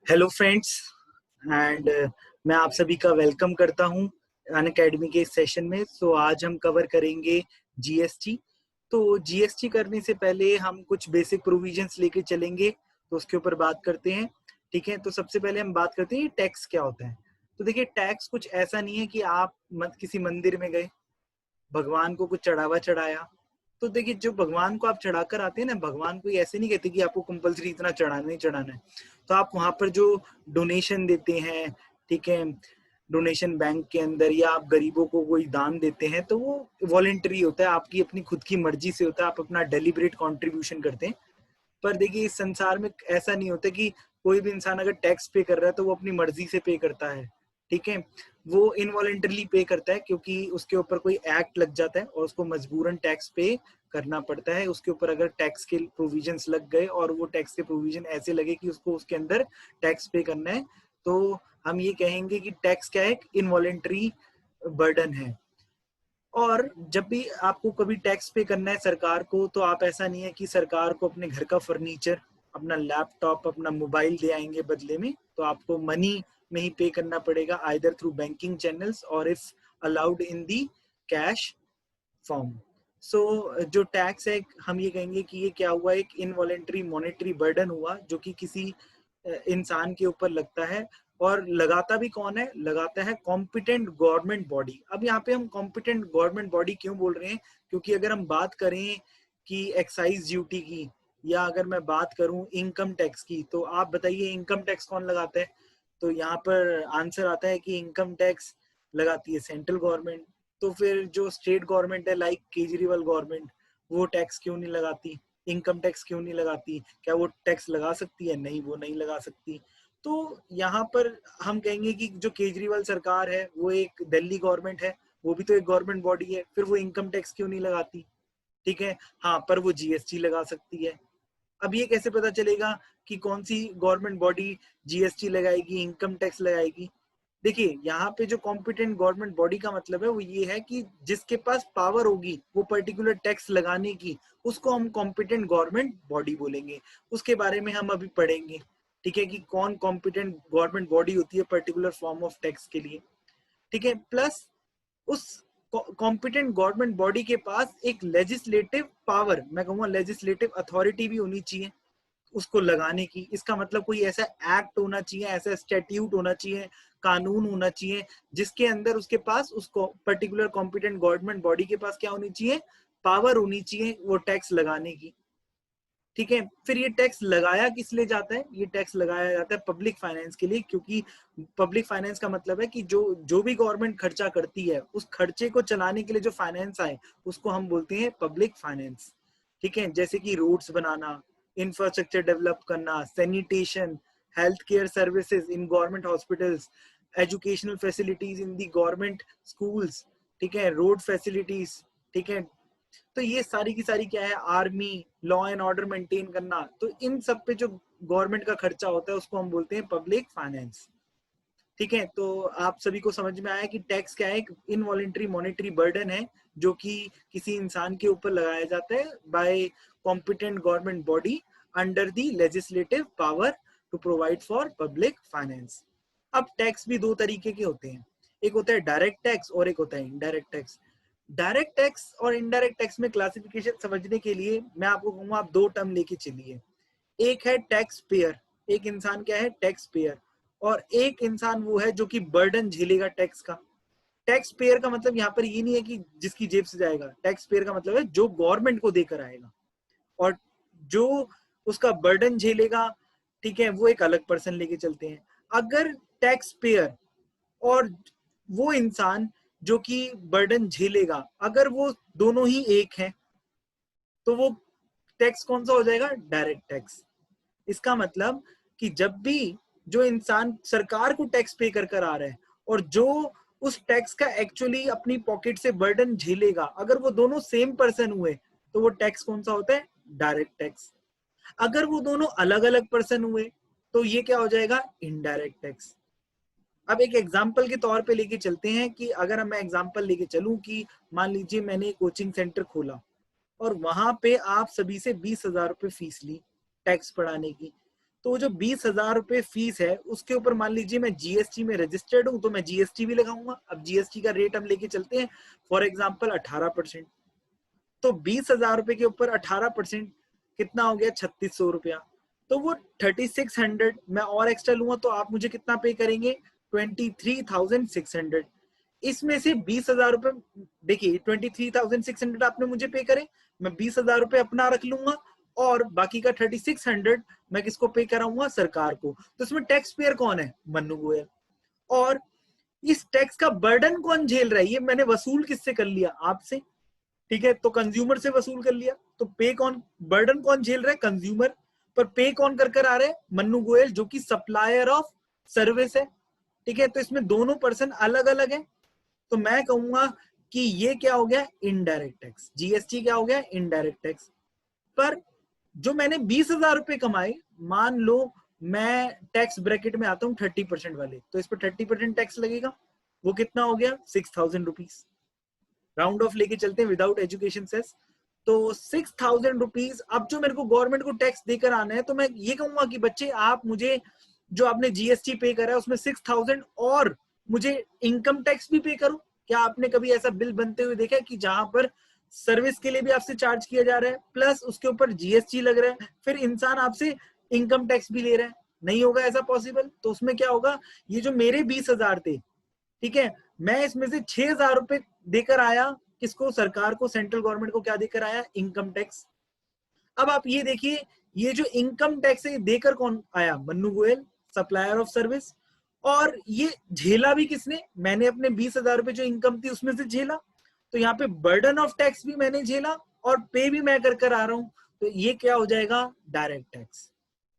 Hello friends and मैं आप सभी का वेलकम करता हूं अनअकैडमी के इस सेशन में। सो आज हम कवर करेंगे जीएसटी। तो जीएसटी करने से पहले हम कुछ बेसिक प्रोविजंस लेके चलेंगे, तो उसके ऊपर बात करते हैं। ठीक है, तो सबसे पहले हम बात करते हैं टैक्स क्या होता है। तो देखिए, टैक्स कुछ ऐसा नहीं है कि आप किसी मंदिर में गए, भगवान को कुछ चढ़ावा चढ़ाया। तो देखिए, जो भगवान को आप चढ़ाकर आते हैं ना, भगवान को ऐसे नहीं कहते कि आपको कंपलसरी इतना चढ़ाना ही चढ़ाना है। तो आप वहां पर जो डोनेशन देते हैं, ठीक है, डोनेशन बैंक के अंदर, या आप गरीबों को कोई दान देते हैं, तो वो वॉलेंटरी होता है, आपकी अपनी खुद की मर्जी से होता है, आप अपना डेलिबरेट कंट्रीब्यूशन करते हैं। पर देखिए, इस संसार में ऐसा नहीं होता कि कोई भी इंसान अगर टैक्स पे कर रहा है तो वो अपनी मर्जी से पे करता है। ठीक है, वो इनवॉलेंटरली पे करता है क्योंकि उसके ऊपर कोई एक्ट लग जाता है और उसको मजबूरन टैक्स पे करना पड़ता है। उसके ऊपर अगर टैक्स के प्रोविजंस लग गए और वो टैक्स के प्रोविजन ऐसे लगे कि उसको उसके अंदर टैक्स पे करना है, तो हम ये कहेंगे कि टैक्स क्या है, एक इनवॉलेंटरी बर्डन है। और जब भी आपको कभी टैक्स पे करना है सरकार को, तो आप ऐसा नहीं है कि सरकार को अपने घर का फर्नीचर, अपना लैपटॉप, अपना मोबाइल दे आएंगे बदले में। तो आपको मनी में ही पे करना पड़ेगा, आइदर थ्रू बैंकिंग चैनल्स और if allowed in the cash form. So जो टैक्स है, हम ये कहेंगे कि ये क्या हुआ, एक इनवॉलेंटरी मॉनेटरी बर्डन हुआ जो कि किसी इंसान के ऊपर लगता है। और लगाता भी कौन है, लगाता है कॉम्पिटेंट गवर्नमेंट बॉडी। अब यहाँ पे हम कॉम्पिटेंट गवर्नमेंट बॉडी क्यों बोल रहे हैं, क्योंकि अगर हम बात करें कि एक्साइज ड्यूटी की, या अगर मैं बात करूं इनकम टैक्स की, तो आप बताइए इनकम टैक्स कौन लगाता है। तो यहाँ पर आंसर आता है कि इनकम टैक्स लगाती है सेंट्रल गवर्नमेंट। तो फिर जो स्टेट गवर्नमेंट है, लाइक केजरीवाल गवर्नमेंट, वो टैक्स क्यों नहीं लगाती, इनकम टैक्स क्यों नहीं लगाती? क्या वो टैक्स लगा सकती है? नहीं, वो नहीं लगा सकती। तो यहाँ पर हम कहेंगे कि जो केजरीवाल सरकार है, वो एक दिल्ली गवर्नमेंट है, वो भी तो एक गवर्नमेंट बॉडी है, फिर वो इनकम टैक्स क्यों नहीं लगाती? ठीक है, हाँ, पर वो जीएसटी लगा सकती है। अब ये कैसे पता चलेगा कि कौन सी गवर्नमेंट बॉडी जीएसटी लगाएगी, इनकम टैक्स लगाएगी? देखिए, यहाँ पे जो कॉम्पिटेंट गवर्नमेंट बॉडी का मतलब है वो ये है कि जिसके पास पावर होगी वो पर्टिकुलर टैक्स लगाने की, उसको हम कॉम्पिटेंट गवर्नमेंट बॉडी बोलेंगे। उसके बारे में हम अभी पढ़ेंगे। ठीक है, कि कौन कॉम्पिटेंट गवर्नमेंट बॉडी होती है पर्टिकुलर फॉर्म ऑफ टैक्स के लिए। ठीक है, प्लस उस कॉम्पिटेंट गवर्नमेंट बॉडी के पास एक लेजिस्लेटिव पावर, मैं कहूँगा लेजिस्लेटिव अथॉरिटी भी होनी चाहिए उसको लगाने की। इसका मतलब कोई ऐसा एक्ट होना चाहिए, ऐसा स्टैट्यूट होना चाहिए, कानून होना चाहिए, जिसके अंदर उसके पास, उसको पर्टिकुलर कॉम्पिटेंट गवर्नमेंट बॉडी के पास क्या होनी चाहिए, पावर होनी चाहिए वो टैक्स लगाने की। ठीक है, फिर ये टैक्स लगाया किस लिए जाता है? ये टैक्स लगाया जाता है पब्लिक फाइनेंस के लिए, क्योंकि पब्लिक फाइनेंस का मतलब है कि जो जो भी गवर्नमेंट खर्चा करती है, उस खर्चे को चलाने के लिए जो फाइनेंस आए, उसको हम बोलते हैं पब्लिक फाइनेंस। ठीक है, जैसे कि रोड्स बनाना, इंफ्रास्ट्रक्चर डेवलप करना, sanitation, health care services in government hospitals, educational facilities in the government schools, ठीक है, रोड फैसिलिटीज। ठीक है, तो ये सारी की सारी क्या है, army, law and order maintain करना। तो इन सब पे जो गवर्नमेंट का खर्चा होता है उसको हम बोलते हैं पब्लिक फाइनेंस। ठीक है, तो आप सभी को समझ में आया कि टैक्स क्या है, एक इनवॉलेंटरी मॉनेटरी बर्डन है जो कि किसी इंसान के ऊपर लगाया जाता है by competent government body under the legislative power to provide for public finance. अब टैक्स भी दो तरीके के होते हैं, एक होता है डायरेक्ट टैक्स और एक होता है इनडायरेक्ट टैक्स। डायरेक्ट टैक्स और इनडायरेक्ट टैक्स में क्लासिफिकेशन समझने के लिए मैं आपको कहूंगा आप दो टर्म लेके चलिए। एक है टैक्स पेयर, एक इंसान क्या है, टैक्स पेयर। और एक इंसान वो है जो कि बर्डन झेलेगा टैक्स का। टैक्स पेयर का मतलब यहाँ पर ये नहीं है कि जिसकी जेब से जाएगा, टैक्स पेयर का मतलब है जो गवर्नमेंट को देकर आएगा, और जो उसका बर्डन झेलेगा, ठीक है, वो एक अलग पर्सन लेके चलते हैं। अगर टैक्स पेयर और वो इंसान जो कि बर्डन झेलेगा, अगर वो दोनों ही एक हैं, तो वो टैक्स कौन सा हो जाएगा, डायरेक्ट टैक्स। इसका मतलब कि जब भी जो इंसान सरकार को टैक्स पे कर कर आ रहा है और जो उस टैक्स का एक्चुअली अपनी पॉकेट से बर्डन झेलेगा, अगर वो दोनों सेम पर्सन हुए, तो वो टैक्स कौन सा होता है, डायरेक्ट टैक्स। अगर वो दोनों अलग अलग पर्सन हुए, तो ये क्या हो जाएगा, इनडायरेक्ट टैक्स। अब एक एग्जाम्पल के तौर पे लेके चलते हैं कि अगर मैं एग्जाम्पल लेके चलूं कि मान लीजिए मैंने एक कोचिंग सेंटर खोला और वहां पे आप सभी से 20,000 रुपए फीस ली टैक्स पढ़ाने की। तो वो जो 20,000 रुपए फीस है उसके ऊपर मान लीजिए मैं जीएसटी में रजिस्टर्ड हूं तो मैं जीएसटी भी लगाऊंगा। अब जीएसटी का रेट हम लेके चलते हैं फॉर एग्जाम्पल 18%। तो 20,000 रुपए के ऊपर 18% कितना हो गया 3600 रुपया। तो वो 3600 मैं और एक्स्ट्रा लूंगा तो आप मुझे कितना पे करेंगे 23,600। इसमें से 20,000 रुपए देखिए 23,600 आपने मुझे पे करे, मैं 20,000 रुपए अपना रख लूंगा और बाकी का 3600 मैं किसको पे कराऊंगा सरकार को। तो इसमें टैक्स पेयर कौन है मन्नू गोयल। और इस टैक्स का बर्डन कौन झेल रहा है ये मैंने वसूल किससे कर लिया आपसे, ठीक है। तो कंज्यूमर से वसूल कर लिया। तो पे कौन बर्डन कौन झेल रहा है कंज्यूमर, पर पे कौन कर आ रहे हैं मन्नू गोयल जो कि सप्लायर ऑफ सर्विस है, ठीक है। तो इसमें दोनों पर्सन अलग अलग है। तो मैं कहूंगा कि ये क्या हो गया इनडायरेक्ट टैक्स, जीएसटी क्या हो गया इनडायरेक्ट टैक्स। पर जो मैंने 20,000 रुपए कमाए, मान लो मैं टैक्स ब्रैकेट में आता हूँ 30% वाले, तो इस पर 30% टैक्स लगेगा। वो कितना हो गया 6,000 रुपीज। राउंड ऑफ लेके चलते हैं विदाउट एजुकेशन सेस। तो 6,000 रुपीज अब जो मेरे को गवर्नमेंट को टैक्स देकर आना है, तो मैं ये कहूंगा कि बच्चे आप मुझे जो आपने जीएसटी पे करा है उसमें 6,000 और मुझे इनकम टैक्स भी पे करो। क्या आपने कभी ऐसा बिल बनते हुए देखा कि जहां पर सर्विस के लिए भी आपसे चार्ज किया जा रहा है प्लस उसके ऊपर जीएसटी लग रहा है, फिर इंसान आपसे इनकम टैक्स भी ले रहा है? नहीं होगा ऐसा पॉसिबल। तो उसमें क्या होगा, ये जो मेरे 20,000 थे, ठीक है, मैं इसमें से 6,000 रुपए देकर आया किसको सरकार को, सेंट्रल गवर्नमेंट को क्या देकर आया इनकम टैक्स। अब आप ये देखिए ये जो इनकम टैक्स है देकर कौन आया Mannu Goyal supplier of service. और ये झेला भी किसने, मैंने अपने 20,000 रुपए जो इनकम थी उसमें से झेला। तो यहाँ पे बर्डन ऑफ टैक्स भी मैंने झेला और पे भी मैं कर आ रहा हूं। तो ये क्या हो जाएगा डायरेक्ट टैक्स।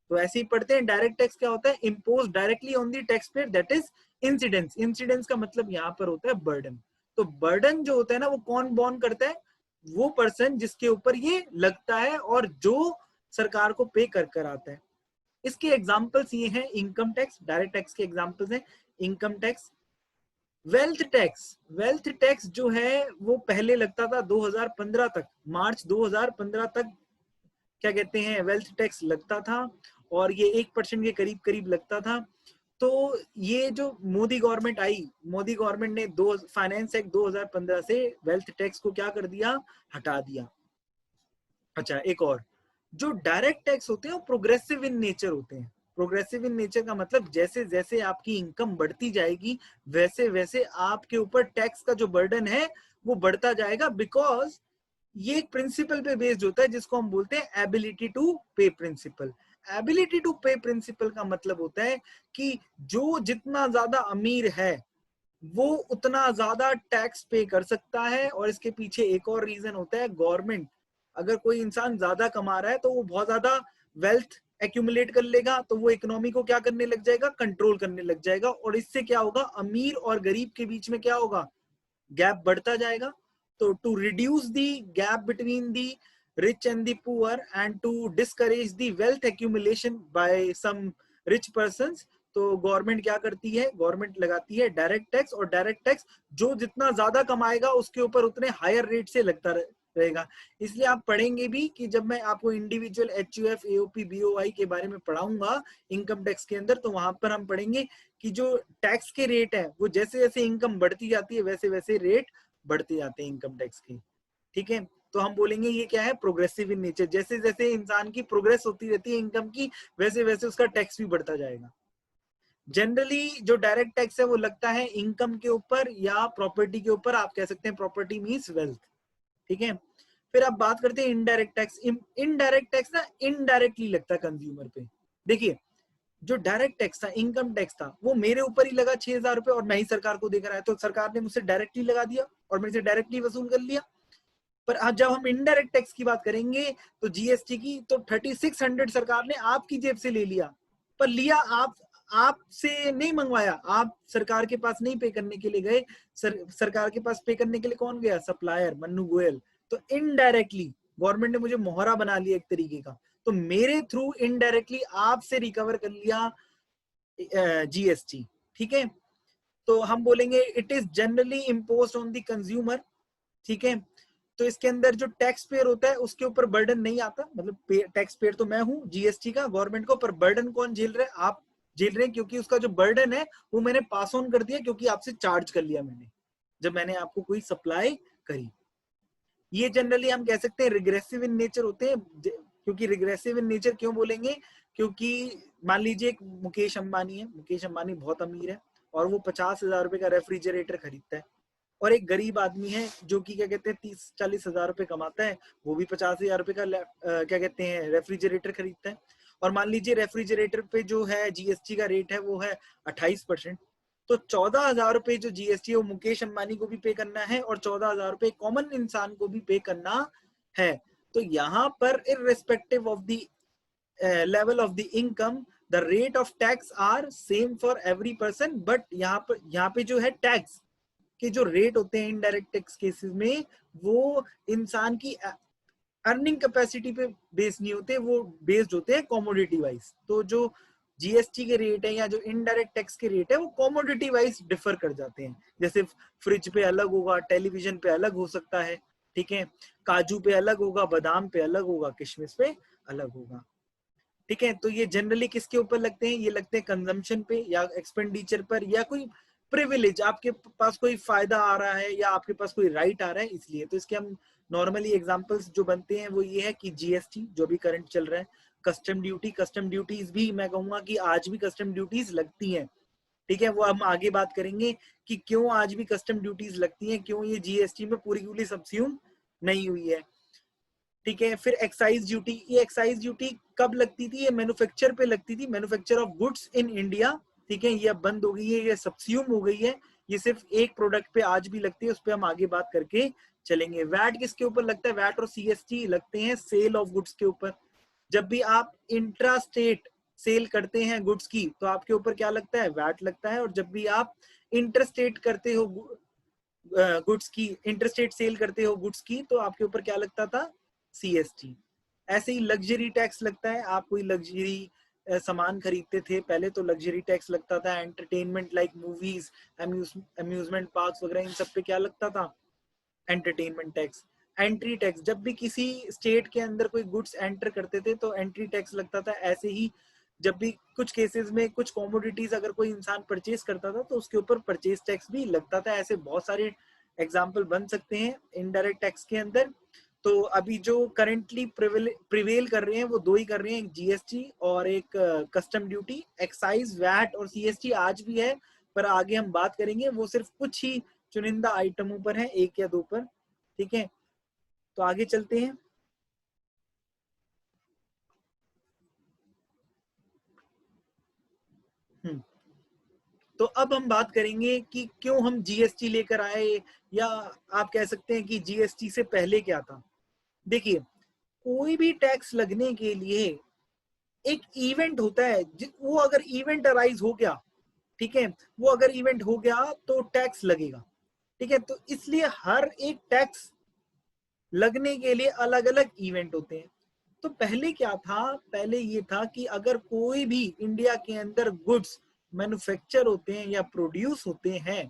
तो ऐसे ही पढ़ते हैं डायरेक्ट टैक्स क्या होता है impose directly on the tax payer that is incidence. Incidence का मतलब यहाँ पर होता है बर्डन। तो बर्डन जो होता है ना वो कौन बॉर्न करता है, वो पर्सन जिसके ऊपर ये लगता है और जो सरकार को पे कर आता है। इसके एग्जांपल्स ये हैं इनकम टैक्स, डायरेक्ट टैक्स के एग्जांपल्स हैं income tax, wealth tax. Wealth tax जो है वो पहले लगता था 2015 तक, मार्च 2015 तक क्या कहते हैं वेल्थ टैक्स लगता था और ये 1% के करीब करीब लगता था। तो ये जो मोदी गवर्नमेंट आई, मोदी गवर्नमेंट ने दो फाइनेंस एक्ट 2015 से वेल्थ टैक्स को क्या कर दिया हटा दिया। अच्छा एक और, जो डायरेक्ट टैक्स होते हैं वो प्रोग्रेसिव इन नेचर होते हैं। प्रोग्रेसिव इन नेचर का मतलब जैसे जैसे आपकी इनकम बढ़ती जाएगी वैसे वैसे आपके ऊपर टैक्स का जो बर्डन है वो बढ़ता जाएगा, बिकॉज ये एक प्रिंसिपल पे बेस्ड होता है जिसको हम बोलते हैं एबिलिटी टू पे प्रिंसिपल। एबिलिटी टू पे प्रिंसिपल का मतलब होता है कि जो जितना ज्यादा अमीर है वो उतना ज्यादा टैक्स पे कर सकता है। और इसके पीछे एक और रीजन होता है, गवर्नमेंट अगर कोई इंसान ज्यादा कमा रहा है तो वो बहुत ज्यादा वेल्थ एक्यूमुलेट कर लेगा, तो वो इकोनॉमी को क्या करने लग जाएगा कंट्रोल करने लग जाएगा। और इससे क्या होगा अमीर और गरीब के बीच में क्या होगा गैप बढ़ता जाएगा। तो to reduce the gap between the rich and the poor and to discourage the wealth accumulation by some rich persons, तो गवर्नमेंट क्या करती है, गवर्नमेंट लगाती है डायरेक्ट टैक्स। और डायरेक्ट टैक्स जो जितना ज्यादा कमाएगा उसके ऊपर उतने हायर रेट से लगता रहेगा। इसलिए आप पढ़ेंगे भी कि जब मैं आपको इंडिविजुअल एचयूएफ एओपी बीओआई के बारे में पढ़ाऊंगा इनकम टैक्स के अंदर, तो वहां पर हम पढ़ेंगे कि जो टैक्स के रेट है वो जैसे जैसे इनकम बढ़ती जाती है वैसे वैसे रेट बढ़ते जाते हैं इनकम टैक्स के, ठीक है। तो हम बोलेंगे ये क्या है प्रोग्रेसिव इन नेचर, जैसे जैसे इंसान की प्रोग्रेस होती रहती है इनकम की वैसे वैसे उसका टैक्स भी बढ़ता जाएगा। जनरली जो डायरेक्ट टैक्स है वो लगता है इनकम के ऊपर या प्रॉपर्टी के ऊपर, आप कह सकते हैं प्रॉपर्टी मींस वेल्थ, ठीक है। फिर आप बात करते हैं इनडायरेक्ट टैक्स। इनडायरेक्ट टैक्स ना इनडायरेक्टली लगता है कंज्यूमर पे। देखिए जो डायरेक्ट टैक्स था इनकम टैक्स था वो मेरे ऊपर ही लगा 6,000 रुपए और मैं ही सरकार को देकर आया, तो सरकार ने मुझसे डायरेक्टली लगा दिया और मेरे से डायरेक्टली वसूल कर लिया। पर आज जब हम इनडायरेक्ट टैक्स की बात करेंगे तो जीएसटी की, तो 3600 सरकार ने आपकी जेब से ले लिया। पर लिया आपसे नहीं मंगवाया, आप सरकार के पास नहीं पे करने के लिए गए, सरकार के पास पे करने के लिए कौन गया सप्लायर मन्नू गोयल। तो इनडायरेक्टली गवर्नमेंट ने मुझे मोहरा बना लिया एक तरीके का, तो मेरे थ्रू इनडायरेक्टली आपसे रिकवर कर लिया जीएसटी, ठीक है। तो हम बोलेंगे it is generally imposed on the consumer, ठीक है। तो इसके अंदर जो टैक्स पेयर होता है उसके ऊपर बर्डन नहीं आता, मतलब टैक्स पेयर तो मैं हूँ जीएसटी का गवर्नमेंट को, पर बर्डन कौन झेल रहे हैं? आप झेल रहे हैं, क्योंकि उसका जो बर्डन है वो मैंने पास ऑन कर दिया, क्योंकि आपसे चार्ज कर लिया मैंने जब मैंने आपको कोई सप्लाई करी। ये जनरली हम कह सकते हैं रिग्रेसिव इन नेचर होते हैं। क्योंकि रिग्रेसिव इन नेचर क्यों बोलेंगे? क्योंकि मान लीजिए एक मुकेश अंबानी है, मुकेश अंबानी बहुत अमीर है और वो 50,000 रुपए का रेफ्रिजरेटर खरीदता है, और एक गरीब आदमी है जो कि क्या कहते हैं 30-40 हजार रुपए कमाता है, वो भी 50,000 रुपए का क्या कहते हैं रेफ्रिजरेटर खरीदता है। और मान लीजिए रेफ्रिजरेटर पे जो है जीएसटी का रेट है वो है 28%, तो 14,000 रुपए जो जीएसटी है वो मुकेश अंबानी को भी पे करना है और 14,000 रुपए कॉमन इंसान को भी पे करना है। तो यहाँ पर irrespective of the level of the income the rate of tax are same for every person, but यहाँ पे जो है टैक्स के जो रेट होते हैं इनडायरेक्ट टैक्स केसेस में, वो इंसान की अर्निंग कैपेसिटी पे बेस नहीं होते, वो बेस्ड होते हैं कॉमोडिटी वाइज। तो जो जीएसटी के रेट है या जो इनडायरेक्ट टैक्स के रेट है वो कॉमोडिटी वाइज डिफर कर जाते हैं। जैसे फ्रिज पे अलग होगा, टेलीविजन पे अलग हो सकता है, ठीक है, काजू पे अलग होगा, बादाम पे अलग होगा, किशमिश पे अलग होगा, ठीक है। तो ये जनरली किसके ऊपर लगते हैं? ये लगते हैं कंजम्पशन पे या एक्सपेंडिचर पर, या कोई प्रिविलेज, आपके पास कोई फायदा आ रहा है या आपके पास कोई राइट आ रहा है, इसलिए। तो इसके हम नॉर्मली एग्जांपल्स जो बनते हैं वो ये है कि जीएसटी जो भी करंट चल रहा है, कस्टम ड्यूटी, कस्टम ड्यूटीज भी मैं कहूंगा कि आज भी कस्टम ड्यूटीज लगती हैं, ठीक है। वो हम आगे बात करेंगे कि क्यों आज भी कस्टम ड्यूटीज लगती हैं, क्यों ये जीएसटी में पूरी पूरी सबस्यूम नहीं हुई है, ठीक है। फिर एक्साइज ड्यूटी, ये एक्साइज ड्यूटी कब लगती थी? ये मैन्युफैक्चर पे लगती थी, manufacture of goods in India, ठीक है। ये अब बंद हो गई है, ये सबस्यूम हो गई है, ये सिर्फ एक प्रोडक्ट पे आज भी लगती है, उस पर हम आगे बात करके चलेंगे। वैट किसके ऊपर लगता है? वैट और सीएसटी लगते हैं सेल ऑफ गुड्स के ऊपर। जब भी आप इंट्रा स्टेट सेल करते हैं गुड्स की तो आपके ऊपर क्या लगता है? वैट लगता है। और जब भी आप इंटरस्टेट करते हो गुड्स की, इंटरस्टेट सेल करते हो गुड्स की, तो आपके ऊपर क्या लगता था? सीएसटी। ऐसे ही लग्जरी टैक्स लगता है, आप कोई लग्जरी सामान खरीदते थे पहले तो लग्जरी टैक्स लगता था। Entertainment like movies, amusement parks वगैरह, इन सब पे क्या लगता था? Entertainment tax. एंट्री टैक्स, जब भी किसी स्टेट के अंदर कोई गुड्स एंटर करते थे तो एंट्री टैक्स लगता था। ऐसे ही जब भी कुछ केसेस में कुछ कॉमोडिटीज अगर कोई इंसान परचेज करता था तो उसके ऊपर परचेज टैक्स भी लगता था। ऐसे बहुत सारे एग्जाम्पल बन सकते हैं इनडायरेक्ट टैक्स के अंदर। तो अभी जो करंटली प्रिवेल कर रहे हैं वो दो ही कर रहे हैं, एक जीएसटी और एक कस्टम ड्यूटी। एक्साइज, वैट और सीएसटी आज भी है, पर आगे हम बात करेंगे, वो सिर्फ कुछ ही चुनिंदा आइटमों पर है, एक या दो पर, ठीक है। तो आगे चलते हैं। तो अब हम बात करेंगे कि क्यों हम जीएसटी लेकर आए, या आप कह सकते हैं कि जीएसटी से पहले क्या था। देखिए, कोई भी टैक्स लगने के लिए एक इवेंट होता है, वो अगर इवेंट अराइज हो गया, ठीक है, वो अगर इवेंट हो गया तो टैक्स लगेगा, ठीक है। तो इसलिए हर एक टैक्स लगने के लिए अलग अलग इवेंट होते हैं। तो पहले क्या था? पहले ये था कि अगर कोई भी इंडिया के अंदर गुड्स मैन्युफैक्चर होते हैं या प्रोड्यूस होते हैं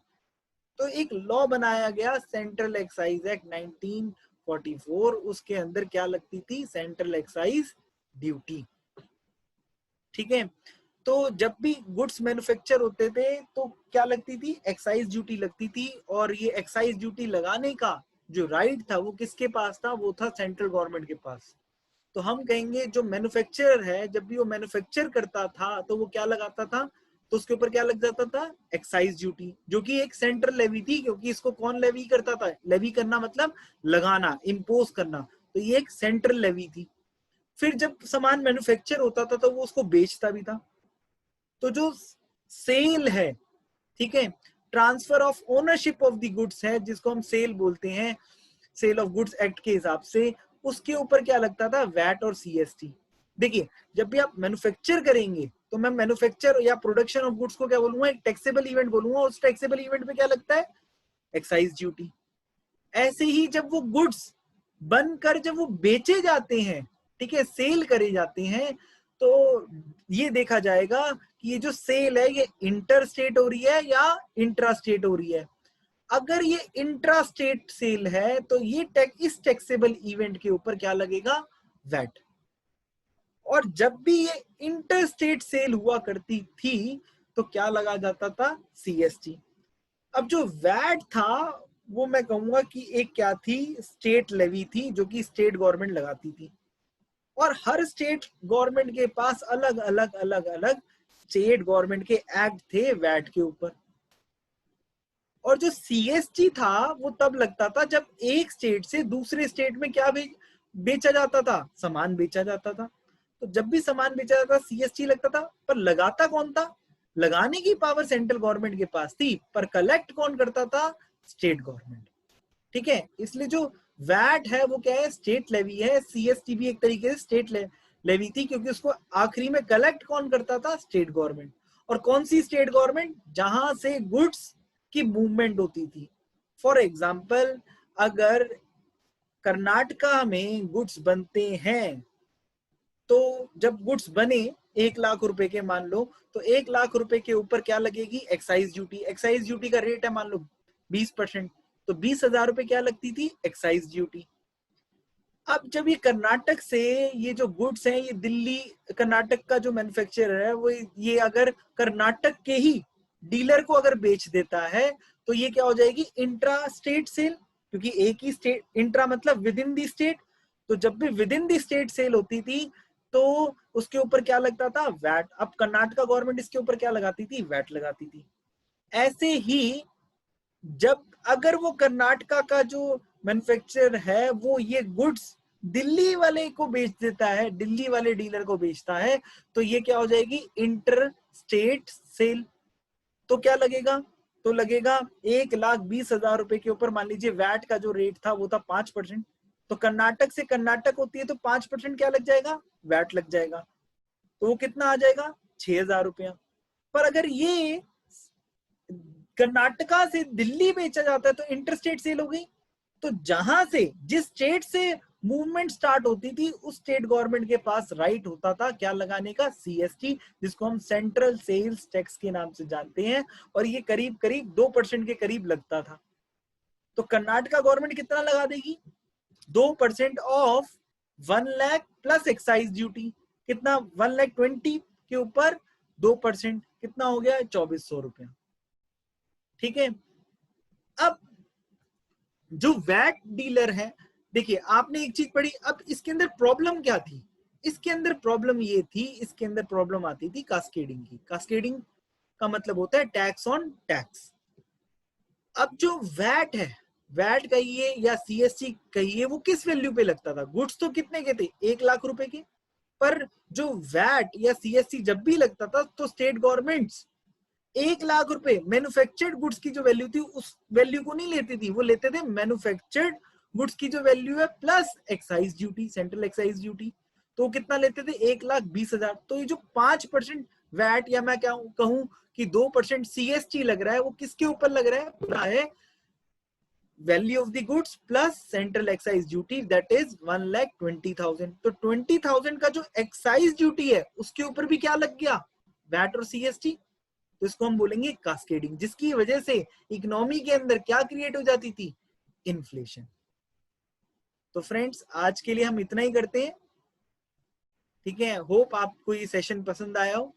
तो एक लॉ बनाया गया, सेंट्रल एक्साइज एक्ट 1944। उसके अंदर क्या लगती थी? सेंट्रल एक्साइज ड्यूटी, ठीक है। तो जब भी गुड्स मैन्युफैक्चर होते थे तो क्या लगती थी? एक्साइज ड्यूटी लगती थी। और ये एक्साइज ड्यूटी लगाने का जो राइट था वो किसके पास था? वो था सेंट्रल गवर्नमेंट के पास। तो हम कहेंगे जो मैन्युफैक्चरर है, जब भी वो मैन्युफैक्चर करता था तो वो क्या लगाता था? तो उसके ऊपर क्या लग जाता था? एक्साइज ड्यूटी, जो कि एक सेंट्रल लेवी थी, क्योंकि इसको कौन लेवी करता था? लेवी करना मतलब लगाना, इम्पोज करना, तो ये एक सेंट्रल लेवी थी। फिर जब सामान मैन्युफैक्चर होता था तो वो उसको बेचता भी था। तो जो सेल है, ठीक है, transfer of ownership of the goods है, जिसको हम सेल बोलते हैं, सेल ऑफ गुड्स एक्ट के हिसाब से, उसके ऊपर क्या लगता था? वैट और सीएसटी। देखिए, जब भी आप मैन्युफैक्चर करेंगे तो मैं मैन्युफैक्चर या प्रोडक्शन ऑफ गुड्स को क्या बोलूंगा? एक टैक्सेबल इवेंट बोलूंगा। उस टैक्सेबल इवेंट पे क्या लगता है? Excise duty. ऐसे ही जब वो गुड्स बनकर जब वो बेचे जाते हैं, ठीक है, सेल करे जाते हैं, तो ये देखा जाएगा कि ये जो सेल है ये इंटर स्टेट हो रही है या इंट्रा स्टेट हो रही है। अगर ये इंट्रा स्टेट सेल है तो ये इस टैक्सेबल इवेंट के ऊपर क्या लगेगा, वैट। और जब भी ये इंटर स्टेट सेल हुआ करती थी तो क्या लगा जाता था, सीएसटी। अब जो वैट था वो मैं कहूंगा कि एक क्या थी, स्टेट लेवी थी जो कि स्टेट गवर्नमेंट लगाती थी। और हर स्टेट गवर्नमेंट के पास अलग अलग अलग अलग स्टेट गवर्नमेंट के एक्ट थे वैट के ऊपर। और जो सीएसटी था वो तब लगता था जब एक स्टेट से दूसरे स्टेट में क्या बेचा जाता था, सामान बेचा जाता था। तो जब भी सामान बेचा जाता सीएसटी लगता था, पर लगाता कौन था, लगाने की पावर सेंट्रल गवर्नमेंट के पास थी, पर कलेक्ट कौन करता था, स्टेट गवर्नमेंट। ठीक है, इसलिए जो वैट है वो क्या है, स्टेट लेवी है। सीएसटी भी एक तरीके से स्टेट लेवी थी, क्योंकि उसको आखिरी में कलेक्ट कौन करता था, स्टेट गवर्नमेंट। और कौन सी स्टेट गवर्नमेंट, जहां से गुड्स की मूवमेंट होती थी। फॉर एग्जाम्पल, अगर कर्नाटका में गुड्स बनते हैं तो जब गुड्स बने 1 लाख रुपए के मान लो, तो 1 लाख रुपए के ऊपर क्या लगेगी, एक्साइज ड्यूटी। एक्साइज ड्यूटी का रेट है मान लो 20%, तो 20,000 रुपए क्या लगती थी, एक्साइज ड्यूटी। अब जब ये कर्नाटक से ये जो गुड्स हैं, ये दिल्ली कर्नाटक का जो मैन्युफैक्चरर है वो ये अगर कर्नाटक के ही डीलर को अगर बेच देता है तो ये क्या हो जाएगी, इंट्रा स्टेट सेल। क्योंकि एक ही स्टेट, इंट्रा मतलब विद इन दी स्टेट, तो जब भी within the state sale होती थी तो उसके ऊपर क्या लगता था, वैट। अब कर्नाटका गवर्नमेंट इसके ऊपर क्या लगाती थी, वैट लगाती थी। ऐसे ही जब अगर वो कर्नाटका का जो मैन्युफैक्चरर है वो ये गुड्स दिल्ली वाले को बेच देता है, दिल्ली वाले डीलर को बेचता है, तो ये क्या हो जाएगी, इंटर स्टेट सेल। तो क्या लगेगा, तो लगेगा 1,20,000 रुपए के ऊपर, मान लीजिए वैट का जो रेट था वो था 5%, तो कर्नाटक से कर्नाटक होती है तो 5% क्या लग जाएगा, वैट लग जाएगा। तो वो कितना आ जाएगा, 6,000 रुपया। पर अगर ये कर्नाटका से दिल्ली बेचा जाता है तो इंटरस्टेट सेल हो गई। तो जहां से, जिस स्टेट से मूवमेंट स्टार्ट होती थी उस स्टेट गवर्नमेंट के पास राइट होता था क्या लगाने का, सीएसटी, जिसको हम सेंट्रल सेल्स टैक्स के नाम से जानते हैं। और ये करीब करीब 2% के करीब लगता था। तो कर्नाटका गवर्नमेंट कितना लगा देगी, 2% of 1 lakh plus excise duty. कितना, 1,20,000 के ऊपर 2%, कितना हो गया, 2,400 रुपया। ठीक है। अब जो वैट डीलर है, देखिए आपने एक चीज पढ़ी, अब इसके अंदर प्रॉब्लम क्या थी, इसके अंदर प्रॉब्लम ये थी, इसके अंदर प्रॉब्लम आती थी कास्केडिंग की। कास्केडिंग का मतलब होता है टैक्स ऑन टैक्स। अब जो वैट है, वैट कहिए या सीएसटी कहिए, वो किस वैल्यू पे लगता था, गुड्स तो कितने के थे, 1 लाख रुपए के। पर जो वैट या सीएसटी जब भी लगता था तो स्टेट गवर्नमेंट्स 1 लाख रुपए मैन्युफैक्चर्ड गुड्स की जो वैल्यू थी उस वैल्यू को नहीं लेती थी, वो लेते थे मैन्युफैक्चर्ड गुड्स की जो वैल्यू है plus excise duty, central excise duty. तो कितना लेते थे, 1,20,000। तो ये जो 5% वैट या मैं क्या कहूं कि 2% सीएसटी लग रहा है, वो किसके ऊपर लग रहा है, पूरा है value of the goods plus central excise duty, that is 1,20,000। तो 20,000 का जो एक्साइज ड्यूटी है उसके ऊपर भी क्या लग गया, वैट और सीएसटी। तो इसको हम बोलेंगे कास्केडिंग, जिसकी वजह से इकोनॉमी के अंदर क्या क्रिएट हो जाती थी, इन्फ्लेशन। तो फ्रेंड्स आज के लिए हम इतना ही करते हैं। ठीक है, होप आपको ये सेशन पसंद आया हो।